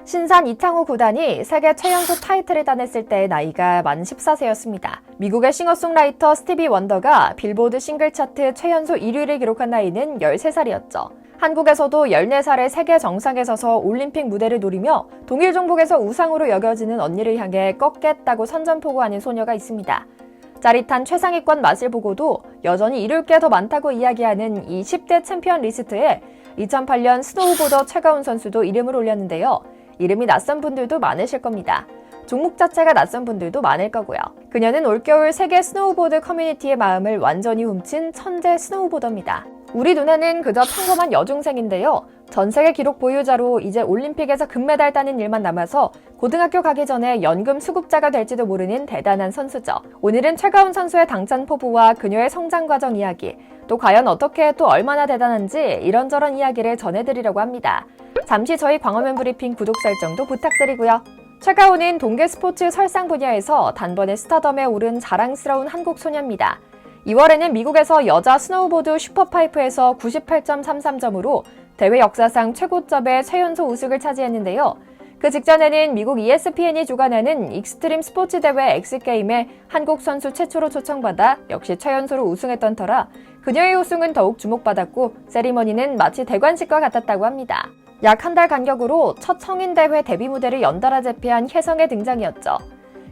신산 이창호 구단이 세계 최연소 타이틀을 따냈을 때의 나이가 만 14세였습니다. 미국의 싱어송라이터 스티비 원더가 빌보드 싱글 차트 최연소 1위를 기록한 나이는 13살이었죠. 한국에서도 14살의 세계 정상에 서서 올림픽 무대를 노리며 동일 종목에서 우상으로 여겨지는 언니를 향해 꺾겠다고 선전포고하는 소녀가 있습니다. 짜릿한 최상위권 맛을 보고도 여전히 이룰 게 더 많다고 이야기하는 이 10대 챔피언 리스트에 2008년 스노우보더 최가운 선수도 이름을 올렸는데요. 이름이 낯선 분들도 많으실 겁니다. 종목 자체가 낯선 분들도 많을 거고요. 그녀는 올겨울 세계 스노우보드 커뮤니티의 마음을 완전히 훔친 천재 스노우보더입니다. 우리 눈에는 그저 평범한 여중생인데요. 전 세계 기록 보유자로 이제 올림픽에서 금메달 따는 일만 남아서 고등학교 가기 전에 연금 수급자가 될지도 모르는 대단한 선수죠. 오늘은 최가운 선수의 당찬 포부와 그녀의 성장 과정 이야기, 또 과연 어떻게 또 얼마나 대단한지 이런저런 이야기를 전해드리려고 합니다. 잠시 저희 광화문 브리핑 구독 설정도 부탁드리고요. 최가운은 동계 스포츠 설상 분야에서 단번에 스타덤에 오른 자랑스러운 한국 소녀입니다. 2월에는 미국에서 여자 스노우보드 슈퍼파이프에서 98.33점으로 대회 역사상 최고점의 최연소 우승을 차지했는데요. 그 직전에는 미국 ESPN이 주관하는 익스트림 스포츠 대회 엑스게임에 한국 선수 최초로 초청받아 역시 최연소로 우승했던 터라 그녀의 우승은 더욱 주목받았고 세리머니는 마치 대관식과 같았다고 합니다. 약 한 달 간격으로 첫 성인대회 데뷔 무대를 연달아 제패한 혜성의 등장이었죠.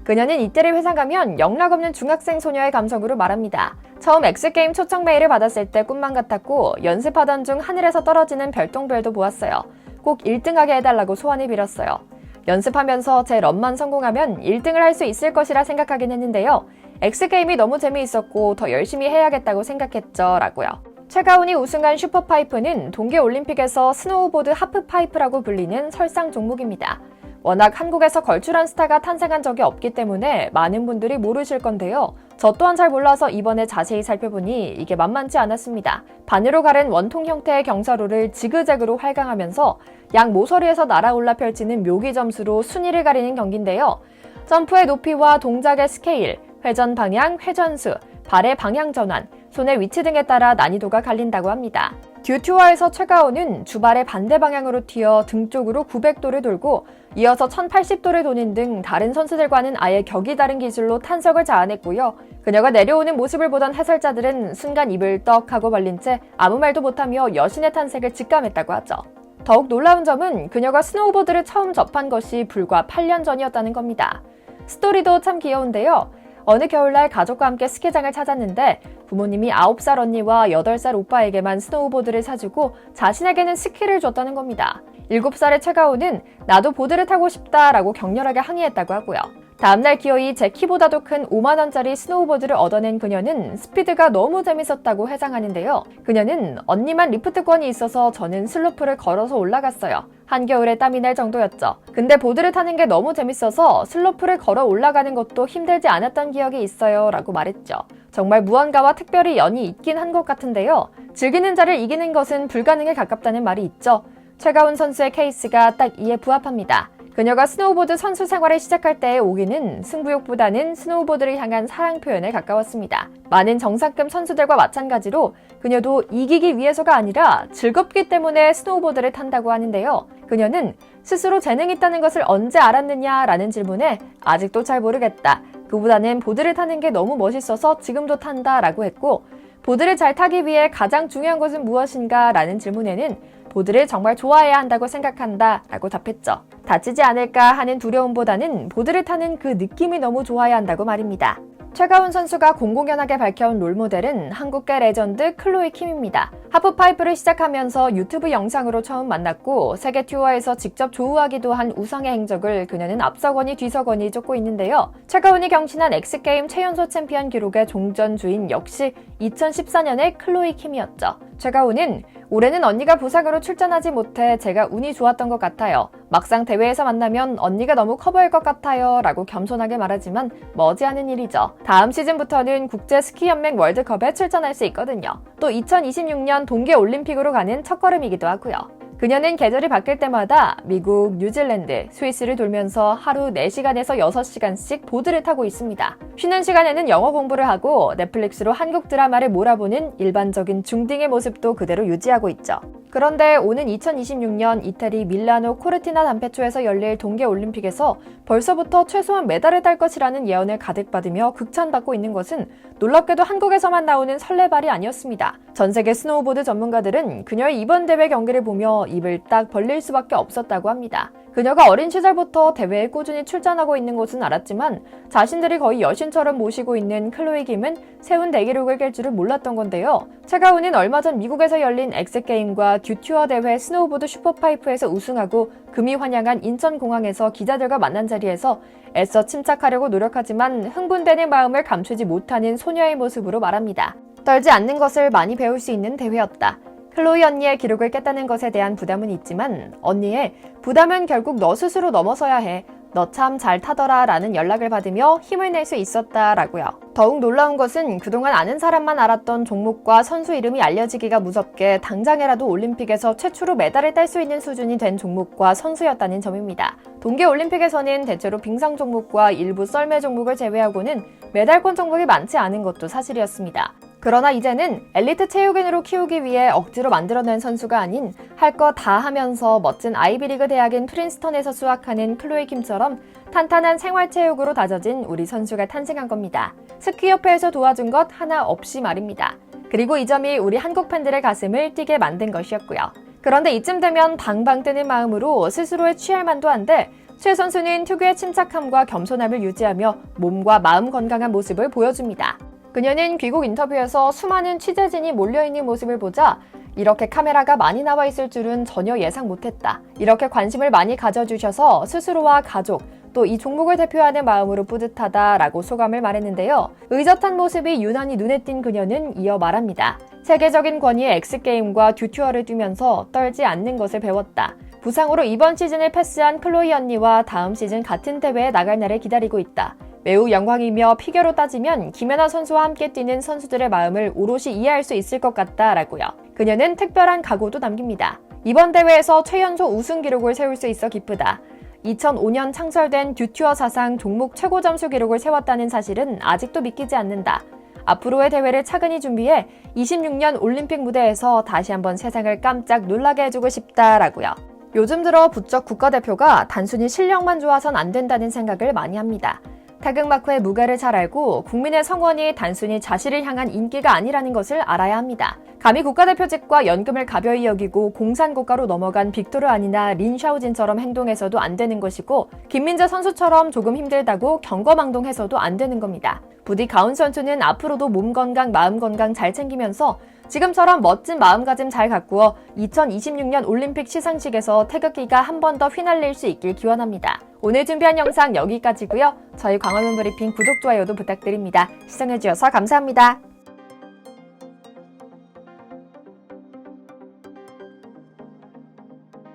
그녀는 이때를 회상하면 영락없는 중학생 소녀의 감성으로 말합니다. 처음 엑스게임 초청 메일을 받았을 때 꿈만 같았고 연습하던 중 하늘에서 떨어지는 별똥별도 보았어요. 꼭 1등하게 해달라고 소원을 빌었어요. 연습하면서 제 런만 성공하면 1등을 할 수 있을 것이라 생각하긴 했는데요. 엑스게임이 너무 재미있었고 더 열심히 해야겠다고 생각했죠. 라고요. 최가운이 우승한 슈퍼파이프는 동계올림픽에서 스노우보드 하프파이프라고 불리는 설상 종목입니다. 워낙 한국에서 걸출한 스타가 탄생한 적이 없기 때문에 많은 분들이 모르실 건데요. 저 또한 잘 몰라서 이번에 자세히 살펴보니 이게 만만치 않았습니다. 반으로 가른 원통 형태의 경사로를 지그재그로 활강하면서 양 모서리에서 날아올라 펼치는 묘기 점수로 순위를 가리는 경기인데요. 점프의 높이와 동작의 스케일, 회전 방향, 회전수, 발의 방향 전환, 손의 위치 등에 따라 난이도가 갈린다고 합니다. 듀투어에서 최가운은 주발의 반대 방향으로 튀어 등 쪽으로 900도를 돌고 이어서 1080도를 도는 등 다른 선수들과는 아예 격이 다른 기술로 탄석을 자아냈고요. 그녀가 내려오는 모습을 보던 해설자들은 순간 입을 떡 하고 벌린 채 아무 말도 못하며 여신의 탄생을 직감했다고 하죠. 더욱 놀라운 점은 그녀가 스노우보드를 처음 접한 것이 불과 8년 전이었다는 겁니다. 스토리도 참 귀여운데요. 어느 겨울날 가족과 함께 스키장을 찾았는데 부모님이 9살 언니와 8살 오빠에게만 스노우보드를 사주고 자신에게는 스키를 줬다는 겁니다. 7살의 최가운은 나도 보드를 타고 싶다라고 격렬하게 항의했다고 하고요. 다음날 기어이 제 키보다도 큰 5만원짜리 스노우보드를 얻어낸 그녀는 스피드가 너무 재밌었다고 회상하는데요. 그녀는 언니만 리프트권이 있어서 저는 슬로프를 걸어서 올라갔어요. 한겨울에 땀이 날 정도였죠. 근데 보드를 타는 게 너무 재밌어서 슬로프를 걸어 올라가는 것도 힘들지 않았던 기억이 있어요 라고 말했죠. 정말 무언가와 특별히 연이 있긴 한 것 같은데요. 즐기는 자를 이기는 것은 불가능에 가깝다는 말이 있죠. 최가운 선수의 케이스가 딱 이에 부합합니다. 그녀가 스노우보드 선수 생활을 시작할 때의 오기는 승부욕보다는 스노우보드를 향한 사랑 표현에 가까웠습니다. 많은 정상급 선수들과 마찬가지로 그녀도 이기기 위해서가 아니라 즐겁기 때문에 스노우보드를 탄다고 하는데요. 그녀는 스스로 재능이 있다는 것을 언제 알았느냐라는 질문에 아직도 잘 모르겠다. 그보다는 보드를 타는 게 너무 멋있어서 지금도 탄다 라고 했고 보드를 잘 타기 위해 가장 중요한 것은 무엇인가 라는 질문에는 보드를 정말 좋아해야 한다고 생각한다 라고 답했죠. 다치지 않을까 하는 두려움보다는 보드를 타는 그 느낌이 너무 좋아야 한다고 말입니다. 최가운 선수가 공공연하게 밝혀온 롤모델은 한국계 레전드 클로이 킴입니다. 하프파이프를 시작하면서 유튜브 영상으로 처음 만났고 세계 투어에서 직접 조우하기도 한 우상의 행적을 그녀는 앞서거니 뒤서거니 쫓고 있는데요. 최가운이 경신한 엑스게임 최연소 챔피언 기록의 종전주인 역시 2014년의 클로이 킴이었죠. 최가운은 올해는 언니가 부상으로 출전하지 못해 제가 운이 좋았던 것 같아요. 막상 대회에서 만나면 언니가 너무 커 보일 것 같아요 라고 겸손하게 말하지만 머지않은 일이죠. 다음 시즌부터는 국제스키연맹 월드컵에 출전할 수 있거든요. 또 2026년 동계올림픽으로 가는 첫걸음이기도 하고요. 그녀는 계절이 바뀔 때마다 미국, 뉴질랜드, 스위스를 돌면서 하루 4시간에서 6시간씩 보드를 타고 있습니다. 쉬는 시간에는 영어 공부를 하고 넷플릭스로 한국 드라마를 몰아보는 일반적인 중딩의 모습도 그대로 유지하고 있죠. 그런데 오는 2026년 이태리 밀라노 코르티나 단페초에서 열릴 동계올림픽에서 벌써부터 최소한 메달을 딸 것이라는 예언을 가득 받으며 극찬받고 있는 것은 놀랍게도 한국에서만 나오는 설레발이 아니었습니다. 전 세계 스노우보드 전문가들은 그녀의 이번 대회 경기를 보며 입을 딱 벌릴 수밖에 없었다고 합니다. 그녀가 어린 시절부터 대회에 꾸준히 출전하고 있는 것은 알았지만 자신들이 거의 여신처럼 모시고 있는 클로이 김은 세운 대기록을 깰 줄은 몰랐던 건데요. 차가운은 얼마 전 미국에서 열린 엑스게임과 듀튜어 대회 스노우보드 슈퍼파이프에서 우승하고 금이 환영한 인천공항에서 기자들과 만난 자리에서 애써 침착하려고 노력하지만 흥분되는 마음을 감추지 못하는 소녀의 모습으로 말합니다. 떨지 않는 것을 많이 배울 수 있는 대회였다. 클로이 언니의 기록을 깼다는 것에 대한 부담은 있지만 언니의 부담은 결국 너 스스로 넘어서야 해. 너 참 잘 타더라 라는 연락을 받으며 힘을 낼 수 있었다라고요. 더욱 놀라운 것은 그동안 아는 사람만 알았던 종목과 선수 이름이 알려지기가 무섭게 당장에라도 올림픽에서 최초로 메달을 딸 수 있는 수준이 된 종목과 선수였다는 점입니다. 동계올림픽에서는 대체로 빙상 종목과 일부 썰매 종목을 제외하고는 메달권 종목이 많지 않은 것도 사실이었습니다. 그러나 이제는 엘리트 체육인으로 키우기 위해 억지로 만들어낸 선수가 아닌 할 거 다 하면서 멋진 아이비리그 대학인 프린스턴에서 수학하는 클로이 김처럼 탄탄한 생활체육으로 다져진 우리 선수가 탄생한 겁니다. 스키협회에서 도와준 것 하나 없이 말입니다. 그리고 이 점이 우리 한국 팬들의 가슴을 뛰게 만든 것이었고요. 그런데 이쯤 되면 방방 뜨는 마음으로 스스로의 취할 만도 한데 최 선수는 특유의 침착함과 겸손함을 유지하며 몸과 마음 건강한 모습을 보여줍니다. 그녀는 귀국 인터뷰에서 수많은 취재진이 몰려있는 모습을 보자 이렇게 카메라가 많이 나와 있을 줄은 전혀 예상 못했다. 이렇게 관심을 많이 가져주셔서 스스로와 가족, 또 이 종목을 대표하는 마음으로 뿌듯하다라고 소감을 말했는데요. 의젓한 모습이 유난히 눈에 띈 그녀는 이어 말합니다. 세계적인 권위의 엑스게임과 듀튜어를 뛰면서 떨지 않는 것을 배웠다. 부상으로 이번 시즌을 패스한 클로이 언니와 다음 시즌 같은 대회에 나갈 날을 기다리고 있다. 매우 영광이며 피겨로 따지면 김연아 선수와 함께 뛰는 선수들의 마음을 오롯이 이해할 수 있을 것 같다라고요. 그녀는 특별한 각오도 남깁니다. 이번 대회에서 최연소 우승 기록을 세울 수 있어 기쁘다. 2005년 창설된 듀튜어 사상 종목 최고 점수 기록을 세웠다는 사실은 아직도 믿기지 않는다. 앞으로의 대회를 차근히 준비해 26년 올림픽 무대에서 다시 한번 세상을 깜짝 놀라게 해주고 싶다라고요. 요즘 들어 부쩍 국가대표가 단순히 실력만 좋아선 안 된다는 생각을 많이 합니다. 태극마크의 무게를 잘 알고 국민의 성원이 단순히 자신을 향한 인기가 아니라는 것을 알아야 합니다. 감히 국가대표직과 연금을 가벼이 여기고 공산국가로 넘어간 빅토르 아니나 린 샤오진처럼 행동해서도 안 되는 것이고 김민재 선수처럼 조금 힘들다고 경거망동해서도 안 되는 겁니다. 부디 가운 선수는 앞으로도 몸 건강, 마음 건강 잘 챙기면서 지금처럼 멋진 마음가짐 잘 가꾸어 2026년 올림픽 시상식에서 태극기가 한 번 더 휘날릴 수 있길 기원합니다. 오늘 준비한 영상 여기까지고요. 저희 광화문 브리핑 구독, 좋아요도 부탁드립니다. 시청해주셔서 감사합니다.